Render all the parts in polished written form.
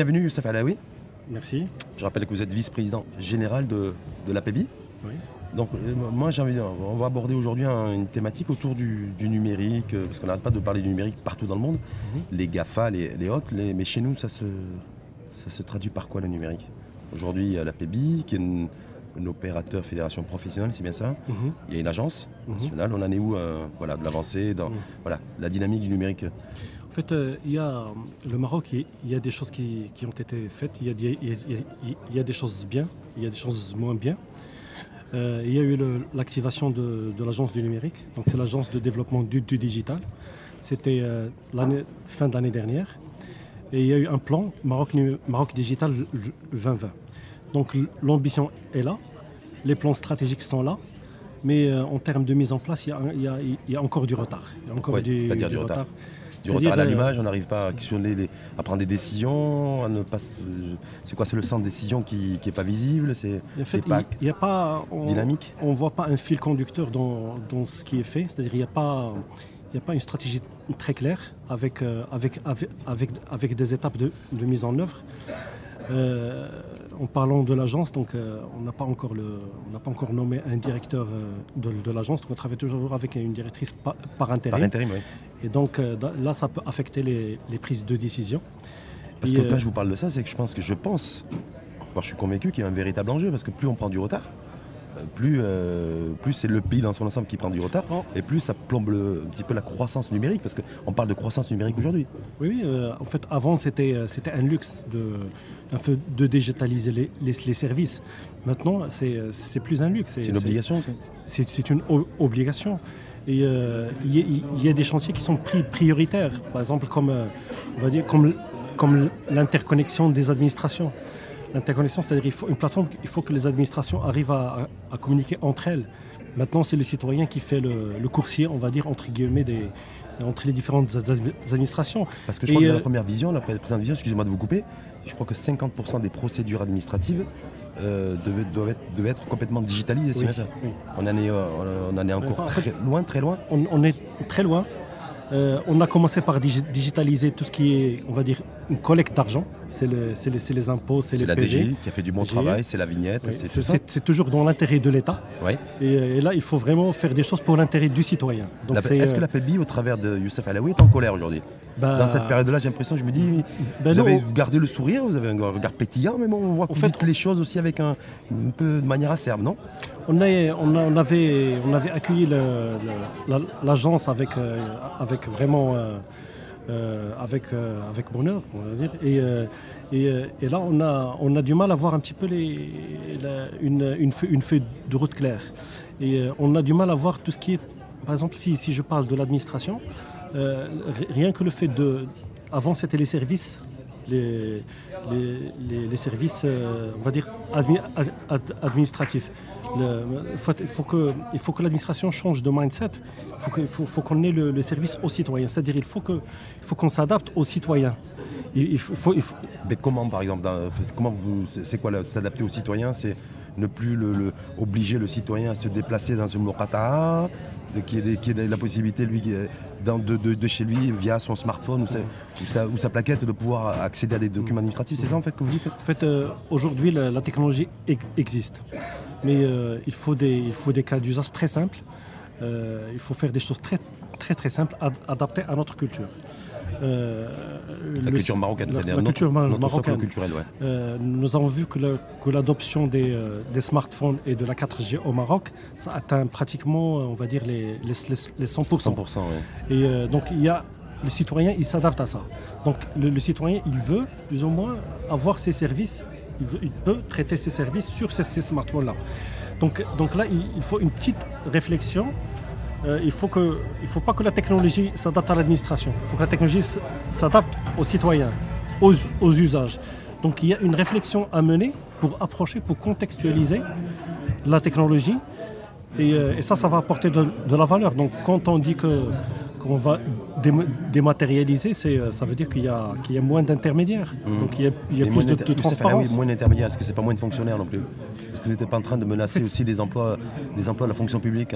bienvenue Youssef Alaoui. Merci. Je rappelle que vous êtes vice-président général de l'APEBI. Oui. Donc moi j'ai envie de dire, on va aborder aujourd'hui une thématique autour du numérique, parce qu'on n'arrête pas de parler du numérique partout dans le monde, les GAFA, les autres, mais chez nous ça se traduit par quoi le numérique? Aujourd'hui il y a l'APEBI qui est un opérateur fédération professionnelle, c'est bien ça. Il y a une agence nationale, on en est où voilà, de l'avancée, dans voilà, la dynamique du numérique? En fait, il y a le Maroc, il y a des choses qui ont été faites, il y a des choses bien, il y a des choses moins bien. Il y a eu l'activation de l'agence du numérique, donc c'est l'agence de développement du digital. C'était fin de l'année dernière. Et il y a eu un plan Maroc Digital 2020. Donc l'ambition est là, les plans stratégiques sont là, mais en termes de mise en place, il y a encore du retard. C'est-à-dire du retard. Du retard à l'allumage, on n'arrive pas à actionner, à prendre des décisions, c'est quoi, c'est le centre de décision qui n'est pas visible, c'est pas dynamique. On ne voit pas un fil conducteur dans ce qui est fait, c'est-à-dire il n'y a pas une stratégie très claire avec des étapes de mise en œuvre. En parlant de l'agence, donc on n'a pas encore nommé un directeur de l'agence, donc on travaille toujours avec une directrice par intérim. Par intérim, oui. Et donc là, ça peut affecter les prises de décision. Parce que quand je vous parle de ça, c'est que je suis convaincu qu'il y a un véritable enjeu, parce que plus on prend du retard, plus c'est le pays dans son ensemble qui prend du retard, et plus ça plombe un petit peu la croissance numérique, parce qu'on parle de croissance numérique aujourd'hui. Oui, en fait, avant, c'était un luxe de digitaliser les services. Maintenant, c'est plus un luxe. C'est une obligation. C'est une obligation. Et il y a des chantiers qui sont prioritaires, par exemple comme l'interconnexion des administrations. L'interconnexion, c'est-à-dire une plateforme, il faut que les administrations arrivent à communiquer entre elles. Maintenant, c'est le citoyen qui fait le coursier, on va dire, entre guillemets, entre les différentes administrations. Parce que je crois que dans la première vision, la précédente vision, excusez-moi de vous couper, je crois que 50% des procédures administratives devaient être complètement digitalisées, c'est bien ça. Oui. On en est encore très loin. On est très loin. On a commencé par digitaliser tout ce qui est, on va dire, une collecte d'argent. C'est les impôts, c'est les la PG. DGI qui a fait du bon travail, c'est la vignette. Oui, c'est toujours dans l'intérêt de l'État. Oui. Et là, il faut vraiment faire des choses pour l'intérêt du citoyen. Est-ce que l'APEBI, au travers de Youssef Alaoui, est en colère aujourd'hui? Dans cette période-là, j'ai l'impression, je me dis, vous avez gardé le sourire, vous avez un regard pétillant, mais bon, on voit que vous dites les choses aussi avec un peu de manière acerbe, non? On avait accueilli l'agence avec vraiment avec bonheur, on va dire. Et là, on a du mal à voir un petit peu une feuille de route claire. Et on a du mal à voir tout ce qui est, par exemple, si je parle de l'administration, rien que le fait avant c'était les services, les services, on va dire, administratifs. Il faut que l'administration change de mindset. Il faut qu'on ait le service aux citoyens. C'est-à-dire il faut qu'on s'adapte aux citoyens. Mais comment, par exemple, c'est quoi s'adapter aux citoyens? C'est ne plus obliger le citoyen à se déplacer dans une Mokata, qui ait la possibilité, lui, de chez lui, via son smartphone ou sa plaquette, de pouvoir accéder à des documents administratifs. C'est ça, en fait, que vous dites? En fait, aujourd'hui, la technologie existe. Mais il faut des cas d'usage très simples. Il faut faire des choses très, très, très simples, adaptées à notre culture. La culture marocaine, c'est-à-dire notre socle culturel. Ouais. Nous avons vu que l'adoption des smartphones et de la 4G au Maroc, ça atteint pratiquement, on va dire, les 100%. 100%, ouais. Et donc, le citoyen, il s'adapte à ça. Donc, le citoyen, il veut, plus ou moins, avoir ses services. Il peut traiter ses services sur ces smartphones-là. Donc là, il faut une petite réflexion. Il ne faut pas que la technologie s'adapte à l'administration. Il faut que la technologie s'adapte aux citoyens, aux usages. Donc il y a une réflexion à mener pour approcher, pour contextualiser la technologie. Et ça va apporter de la valeur. Donc quand on dit quand on va dématérialiser, ça veut dire qu'il y a moins d'intermédiaires. Donc il y a plus de transparence. Oui, moins d'intermédiaires. Est-ce que c'est pas moins de fonctionnaires non plus? Est-ce que vous n'êtes pas en train de menacer aussi des emplois de la fonction publique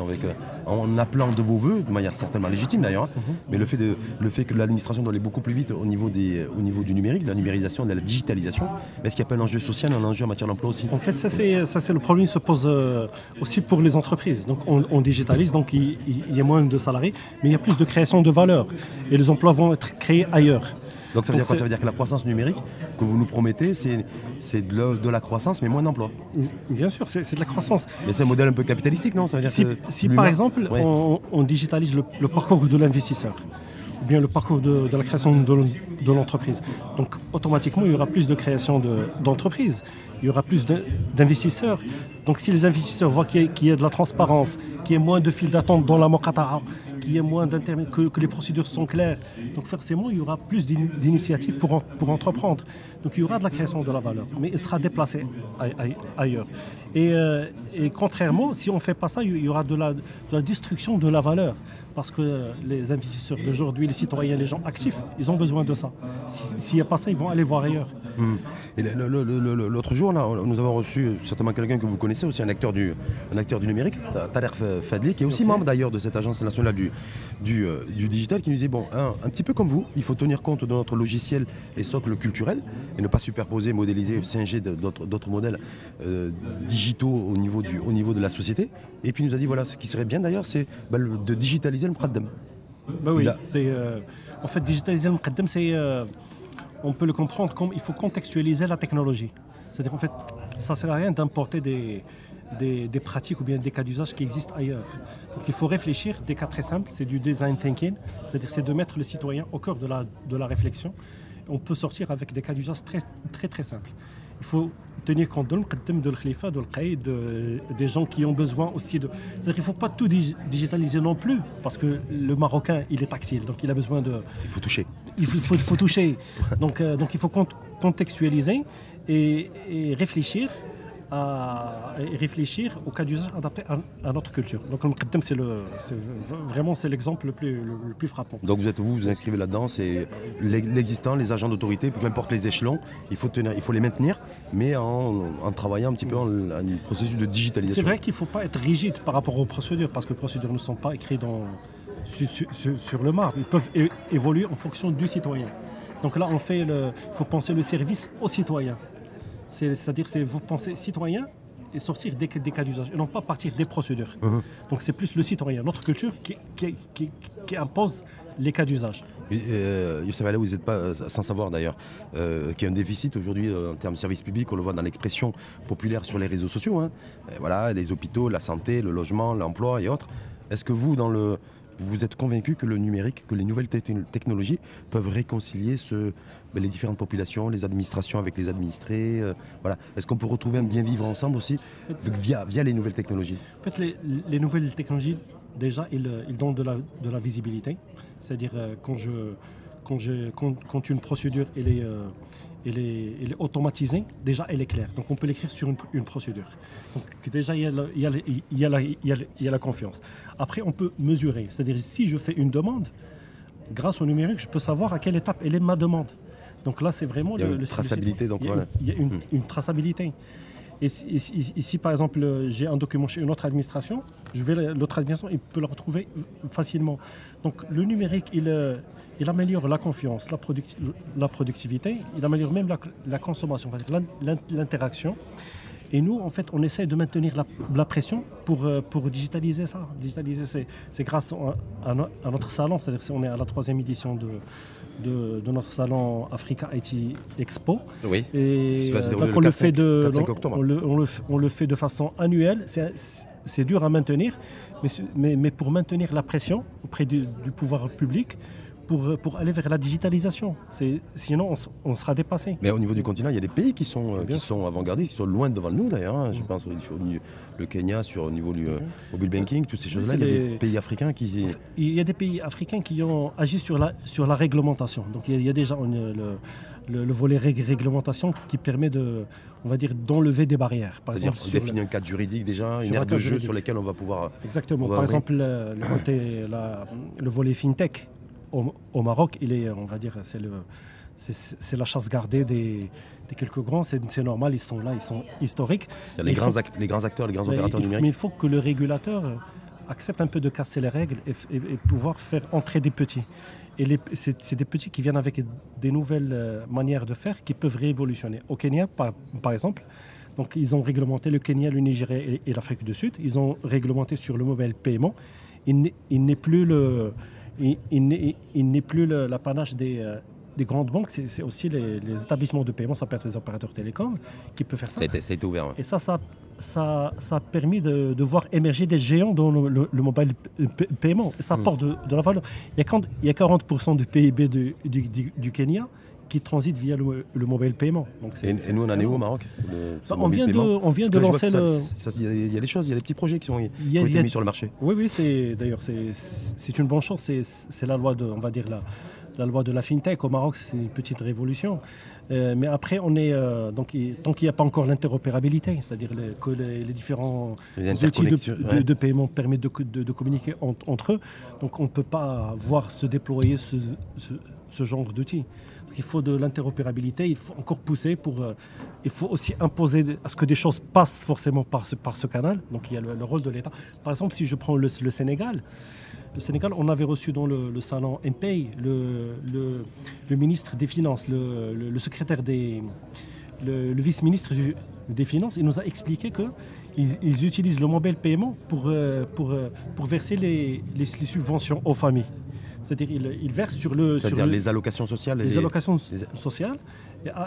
en appelant de vos voeux, de manière certainement légitime d'ailleurs, hein, mais le fait que l'administration doit aller beaucoup plus vite au niveau du numérique, de la numérisation, de la digitalisation, est-ce qu'il n'y a pas un enjeu social, un enjeu en matière d'emploi aussi? En fait, ça c'est le problème qui se pose aussi pour les entreprises. Donc on digitalise, donc il y a moins de salariés, mais il y a plus de création de valeur. Et les emplois vont être créés ailleurs. Donc ça veut dire quoi? Ça veut dire que la croissance numérique que vous nous promettez, c'est de la croissance, mais moins d'emplois. Bien sûr, c'est de la croissance. Mais c'est un modèle un peu capitalistique, non? Ça veut dire si par exemple, on digitalise le parcours de l'investisseur, ou bien le parcours de la création de l'entreprise, donc automatiquement, il y aura plus de création d'entreprises, il y aura plus d'investisseurs. Donc si les investisseurs voient qu'il y a de la transparence, qu'il y a moins de files d'attente dans la Moqata'a, qu'il y a moins d'intermédiaires, que les procédures sont claires, donc forcément, il y aura plus d'initiatives pour entreprendre. Donc il y aura de la création de la valeur, mais elle sera déplacée ailleurs. Et contrairement, si on ne fait pas ça, il y aura de la destruction de la valeur. Parce que les investisseurs d'aujourd'hui, les citoyens, les gens actifs, ils ont besoin de ça. S'il n'y a pas ça, ils vont aller voir ailleurs. Et l'autre jour, là, nous avons reçu certainement quelqu'un que vous connaissez aussi, un acteur du numérique, Taler Fadli, qui est aussi membre d'ailleurs de cette agence nationale du digital, qui nous disait, bon, un petit peu comme vous, il faut tenir compte de notre logiciel et socle culturel, et ne pas superposer, modéliser, singer d'autres modèles digitaux au niveau de la société. Et puis il nous a dit, voilà, ce qui serait bien d'ailleurs, c'est de digitaliser le Mqaddam. Ben oui, en fait, digitaliser le Mqaddam, on peut le comprendre comme il faut contextualiser la technologie. C'est-à-dire en fait, ça ne sert à rien d'importer des pratiques ou bien des cas d'usage qui existent ailleurs. Donc il faut réfléchir des cas très simples, c'est du design thinking, c'est-à-dire c'est de mettre le citoyen au cœur de la réflexion. On peut sortir avec des cas d'usage très, très, très simples. Il faut tenir compte de l'Mqaddam, de l'Khalifa, de l'Qaïd, des gens qui ont besoin aussi de... C'est-à-dire qu'il ne faut pas tout digitaliser non plus, parce que le Marocain, il est tactile, donc il a besoin de... Il faut toucher. Il faut toucher. Donc il faut contextualiser et réfléchir au cas d'usage adapté à notre culture. Donc le Mqaddam, c'est l'exemple le plus frappant. Donc vous inscrivez là-dedans, c'est l'existant, les agents d'autorité, peu importe les échelons, il faut les maintenir, mais en travaillant un petit peu un processus de digitalisation. C'est vrai qu'il ne faut pas être rigide par rapport aux procédures, parce que les procédures ne sont pas écrites sur le marbre. Ils peuvent évoluer en fonction du citoyen. Donc là, il faut penser le service aux citoyens. C'est-à-dire, vous pensez citoyen et sortir des cas d'usage, et non pas partir des procédures. Donc c'est plus le citoyen, notre culture qui impose les cas d'usage. Youssef Alaoui, vous n'êtes pas sans savoir d'ailleurs qu'il y a un déficit aujourd'hui en termes de services publics, on le voit dans l'expression populaire sur les réseaux sociaux. Voilà, les hôpitaux, la santé, le logement, l'emploi et autres. Est-ce que vous êtes convaincu que le numérique, que les nouvelles technologies peuvent réconcilier les différentes populations, les administrations avec les administrés, voilà. Est-ce qu'on peut retrouver un bien vivre ensemble aussi via les nouvelles technologies? En fait, les nouvelles technologies, déjà, ils donnent de la visibilité. C'est-à-dire quand une procédure elle est automatisée, déjà elle est claire. Donc on peut l'écrire sur une procédure. Donc déjà il y a la confiance. Après on peut mesurer. C'est-à-dire si je fais une demande, grâce au numérique, je peux savoir à quelle étape elle est ma demande. Donc là c'est vraiment une traçabilité. Donc voilà. Il y a une traçabilité. Et si par exemple j'ai un document chez une autre administration, l'autre administration il peut le retrouver facilement. Donc le numérique il améliore la confiance, la productivité, il améliore même la consommation, l'interaction. Et nous, en fait, on essaie de maintenir la pression pour digitaliser ça. Digitaliser, c'est grâce à notre salon, c'est-à-dire qu'on est à la 3e édition de notre salon Africa IT Expo. Oui. Et donc on le fait de façon annuelle. C'est dur à maintenir, mais pour maintenir la pression auprès du pouvoir public, pour aller vers la digitalisation. Sinon, on sera dépassé. Mais au niveau du continent, il y a des pays qui sont avant-gardistes, qui sont loin devant nous d'ailleurs. Hein. Je pense le Kenya au niveau du mobile banking, toutes ces choses-là. Il y a des pays africains qui... Il y a des pays africains qui ont agi sur la réglementation. Donc il y a déjà le volet réglementation qui permet on va dire, d'enlever des barrières. C'est-à-dire définir un cadre juridique déjà, une aire de jeu sur laquelle on va pouvoir... Exactement. Par exemple, le volet FinTech au Maroc, on va dire, c'est la chasse gardée des quelques grands, c'est normal, ils sont là, ils sont historiques. Il y a les grands acteurs, les grands opérateurs numériques. Mais il faut que le régulateur accepte un peu de casser les règles et pouvoir faire entrer des petits. Et c'est des petits qui viennent avec des nouvelles manières de faire qui peuvent révolutionner. Au Kenya, par exemple, donc ils ont réglementé le Kenya, le Nigeria et l'Afrique du Sud. Ils ont réglementé sur le mobile paiement. Il n'est plus l'apanage des grandes banques, c'est aussi les établissements de paiement, ça peut être les opérateurs télécoms qui peuvent faire ça. Ça a été ouvert. Ouais. Et ça a permis de voir émerger des géants dans le mobile paiement. Et ça apporte de la valeur. Il y a 40% du PIB du Kenya qui transite via le mobile paiement. Donc et nous, on en est où au Maroc on vient de lancer il y a des choses, il y a des petits projets qui ont été mis sur le marché. Oui, c'est une bonne chose. C'est la loi on va dire la loi de la FinTech au Maroc, c'est une petite révolution. Mais après, on est tant qu'il n'y a pas encore l'interopérabilité, c'est-à-dire que les différents outils de paiement permettent de communiquer entre eux, donc on ne peut pas voir se déployer ce genre d'outils. Il faut de l'interopérabilité, il faut encore pousser il faut aussi imposer à ce que des choses passent forcément par ce canal. Donc il y a le rôle de l'État. Par exemple, si je prends le Sénégal, on avait reçu dans le salon MPay le ministre des Finances, le secrétaire le vice-ministre des Finances. Il nous a expliqué qu'ils utilisent le mobile paiement pour verser les subventions aux familles. C'est-à-dire ils versent sur les allocations sociales. Les allocations sociales.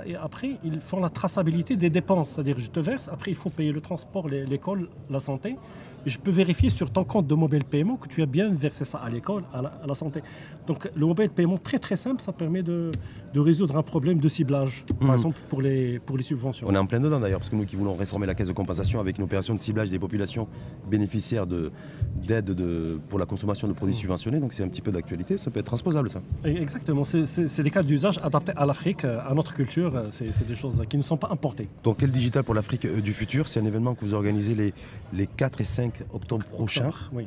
Et après, ils font la traçabilité des dépenses. C'est-à-dire je te verse, après il faut payer le transport, l'école, la santé. Et je peux vérifier sur ton compte de mobile paiement que tu as bien versé ça à l'école, à la santé. Donc le mobile paiement très très simple, ça permet de résoudre un problème de ciblage, par exemple pour les subventions. On est en plein dedans d'ailleurs, parce que nous qui voulons réformer la caisse de compensation avec une opération de ciblage des populations bénéficiaires d'aide pour la consommation de produits subventionnés, donc c'est un petit peu d'actualité, ça peut être transposable ça. Exactement, c'est des cas d'usage adaptés à l'Afrique, à notre culture, c'est des choses qui ne sont pas importées. Donc quel digital pour l'Afrique du futur, c'est un événement que vous organisez les 4 et 5 octobre prochain. Oui.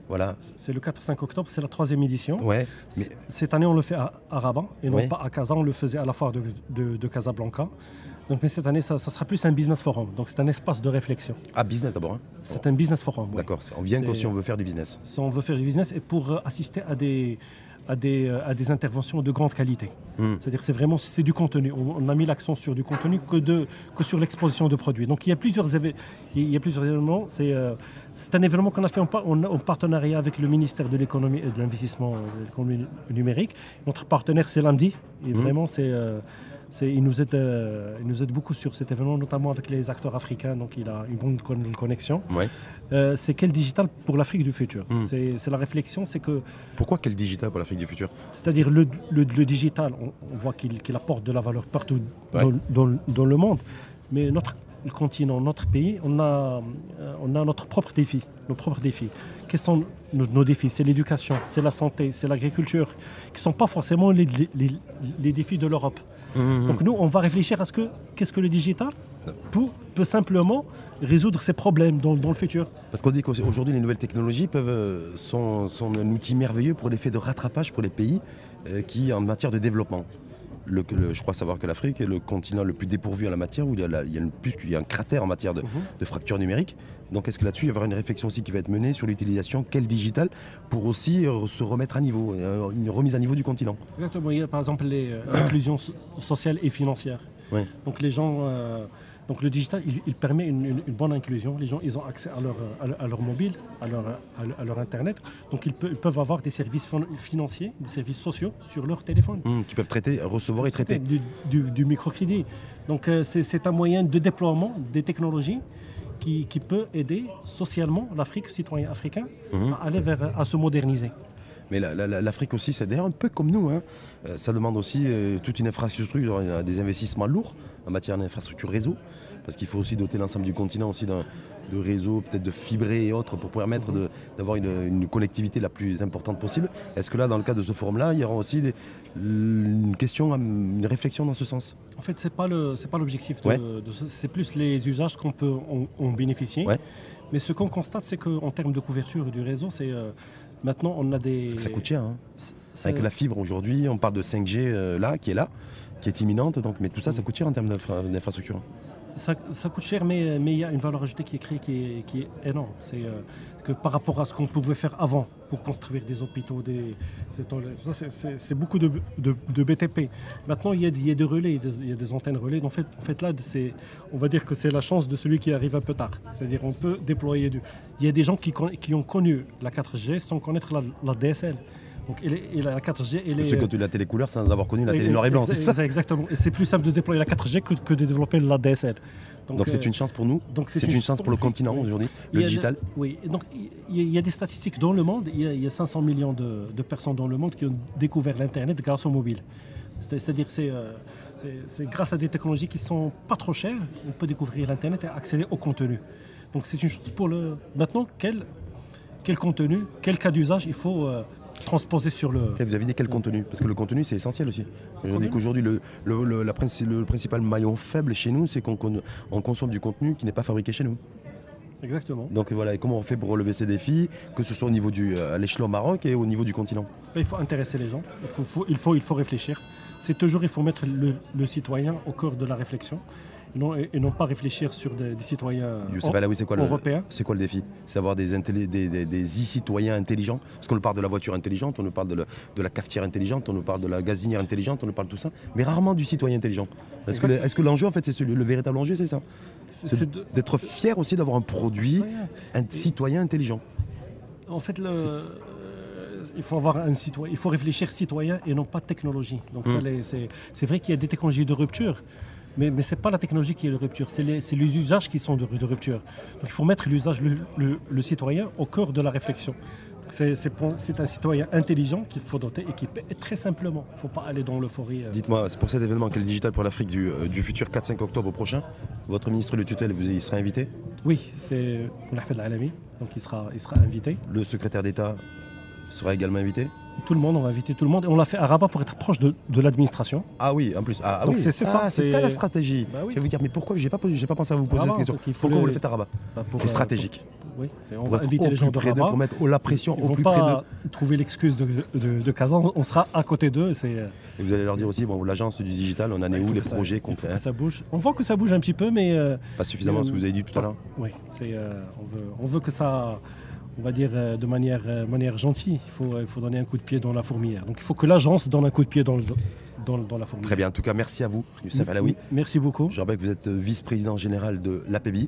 Voilà. C'est le 4-5 octobre, c'est la 3e édition. Ouais, Cette année, on le fait à Rabat et non pas à Casa. On le faisait à la foire de Casablanca. Donc, mais cette année, ça sera plus un business forum. Donc, c'est un espace de réflexion. Ah, business d'abord. Hein. C'est un business forum. Oui. D'accord. On vient si on veut faire du business. Si on veut faire du business et pour assister à des interventions de grande qualité. C'est-à-dire c'est du contenu. On a mis l'accent sur du contenu que sur l'exposition de produits. Donc il y a plusieurs événements. C'est un événement qu'on a fait en partenariat avec le ministère de l'économie et de l'investissement numérique. Notre partenaire c'est l'AMDI. Et vraiment il nous aide beaucoup sur cet événement, notamment avec les acteurs africains, donc il a une bonne connexion. Ouais. C'est quel digital pour l'Afrique du futur. C'est la réflexion, c'est que... Pourquoi quel digital pour l'Afrique du futur? C'est-à-dire le digital, on voit qu'il apporte de la valeur partout dans le monde, mais notre continent, notre pays, on a notre propre défi, nos propres défis. Quels sont nos défis? C'est l'éducation, c'est la santé, c'est l'agriculture, qui ne sont pas forcément les défis de l'Europe. Donc nous, on va réfléchir à qu'est-ce que le digital peut simplement résoudre ces problèmes dans le futur. Parce qu'on dit qu'aujourd'hui, les nouvelles technologies sont un outil merveilleux pour l'effet de rattrapage pour les pays qui, en matière de développement. Je crois savoir que l'Afrique est le continent le plus dépourvu en la matière, où il y a un cratère en matière de fracture numérique. Donc est-ce que là-dessus, il y aura une réflexion aussi qui va être menée sur l'utilisation, quel digital, pour aussi se remettre à niveau, une remise à niveau du continent? Exactement, il y a par exemple l'inclusion sociale et financière. Oui. Donc les gens... Donc le digital, il permet une bonne inclusion. Les gens, ils ont accès à leur mobile, à leur Internet. Donc ils peuvent avoir des services financiers, des services sociaux sur leur téléphone. Qui peuvent recevoir et traiter. Du microcrédit. Donc c'est un moyen de déploiement des technologies qui peut aider socialement l'Afrique, le citoyen africain, à aller à se moderniser. Mais l'Afrique aussi, c'est d'ailleurs un peu comme nous. Hein. Ça demande aussi toute une infrastructure, des investissements lourds en matière d'infrastructure réseau, parce qu'il faut aussi doter l'ensemble du continent aussi de réseaux, peut-être de fibrés et autres, pour permettre d'avoir une connectivité la plus importante possible. Est-ce que là, dans le cadre de ce forum-là, il y aura aussi une une réflexion dans ce sens? En fait, c'est pas l'objectif, c'est plus les usages qu'on peut en bénéficier. Ouais. Mais ce qu'on constate, c'est qu'en termes de couverture du réseau, maintenant on a des... Parce que ça coûte cher. Hein. Avec la fibre aujourd'hui, on parle de 5G qui est imminente, donc, mais tout ça, ça coûte cher en termes d'infrastructure. Ça coûte cher, mais il y a une valeur ajoutée qui est créée qui est énorme. C'est que par rapport à ce qu'on pouvait faire avant pour construire des hôpitaux, c'est beaucoup de BTP. Maintenant, il y a des relais, il y a des antennes relais. En fait là, on va dire que c'est la chance de celui qui arrive un peu tard. C'est-à-dire on peut déployer Il y a des gens qui ont connu la 4G sans connaître la DSL. Donc, et la 4G, Ceux qui ont eu la télécouleur sans avoir connu la télé noir et blanc, c'est ça? Exactement. Et c'est plus simple de déployer la 4G que de développer la DSL. Donc c'est une chance pour nous, c'est une chance pour le continent aujourd'hui, le digital. Oui, donc il y a des statistiques dans le monde, il y a 500 millions de personnes dans le monde qui ont découvert l'Internet grâce au mobile. C'est-à-dire c'est grâce à des technologies qui ne sont pas trop chères, on peut découvrir l'Internet et accéder au contenu. Donc c'est une chance pour Maintenant, quel contenu, quel cas d'usage il faut transposer sur le... Vous avez dit quel contenu? Parce que le contenu, c'est essentiel aussi. Je dis qu'aujourd'hui, le principal maillon faible chez nous, c'est qu'on consomme du contenu qui n'est pas fabriqué chez nous. Exactement. Donc voilà, et comment on fait pour relever ces défis, que ce soit au niveau à l'échelon Maroc et au niveau du continent? Il faut intéresser les gens, il faut réfléchir. Il faut mettre le citoyen au cœur de la réflexion. Et non pas réfléchir sur des citoyens européens. C'est quoi le défi? C'est avoir des e-citoyens intelligents. Parce qu'on nous parle de la voiture intelligente, on nous parle de la cafetière intelligente, on nous parle de la gazinière intelligente, on nous parle de tout ça, mais rarement du citoyen intelligent. Est-ce que l'enjeu, en fait, le véritable enjeu, c'est ça? C'est d'être fier aussi d'avoir un produit, un citoyen intelligent. En fait, il faut avoir il faut réfléchir citoyen et non pas technologie. Donc c'est vrai qu'il y a des technologies de rupture. Mais ce n'est pas la technologie qui est de rupture, c'est les usages qui sont de rupture. Donc il faut mettre l'usage, le citoyen au cœur de la réflexion. C'est un citoyen intelligent qu'il faut doter, équiper, et très simplement. Il ne faut pas aller dans l'euphorie. Dites-moi, c'est pour cet événement qu'est le Digital pour l'Afrique du futur 4-5 octobre prochain, votre ministre de tutelle, il sera invité? Oui, c'est Mounahfed Alami, donc il sera invité. Le secrétaire d'État sera également invité? Tout le monde, on va inviter tout le monde. Et on l'a fait à Rabat pour être proche de l'administration. Ah oui, en plus. Donc c'est ça. C'est la stratégie. Bah oui. Je vais vous dire, mais pourquoi j'ai pas pensé à vous poser cette question? Pourquoi vous le faites à Rabat? C'est stratégique. Oui, on va inviter les gens de Rabat. Pour mettre la pression au plus près d'eux. Ils ne vont pas trouver l'excuse de Kazan. On sera à côté d'eux. Et vous allez leur dire aussi, l'agence du digital, on en est où, les projets qu'on fait? Ça bouge. On voit que ça bouge un petit peu, mais... Pas suffisamment, ce que vous avez dit tout à l'heure. Oui, on veut que ça... On va dire de manière gentille, il faut donner un coup de pied dans la fourmilière. Donc il faut que l'agence donne un coup de pied dans la fourmilière. Très bien, en tout cas merci à vous, Youssef Alaoui. Merci beaucoup. Je rappelle que vous êtes vice-président général de l'APEBI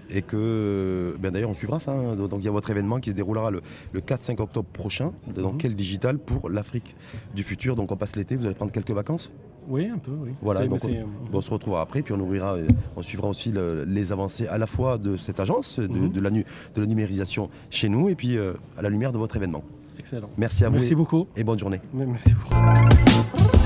et que d'ailleurs on suivra ça. Hein. Donc il y a votre événement qui se déroulera le 4-5 octobre prochain dans Quel Digital pour l'Afrique du futur. Donc on passe l'été, vous allez prendre quelques vacances? Oui, un peu, oui. Voilà, donc on se retrouvera après, puis on suivra aussi les avancées à la fois de cette agence, de la numérisation chez nous, et puis à la lumière de votre événement. Excellent. Merci à vous. Merci beaucoup. Et bonne journée. Merci beaucoup.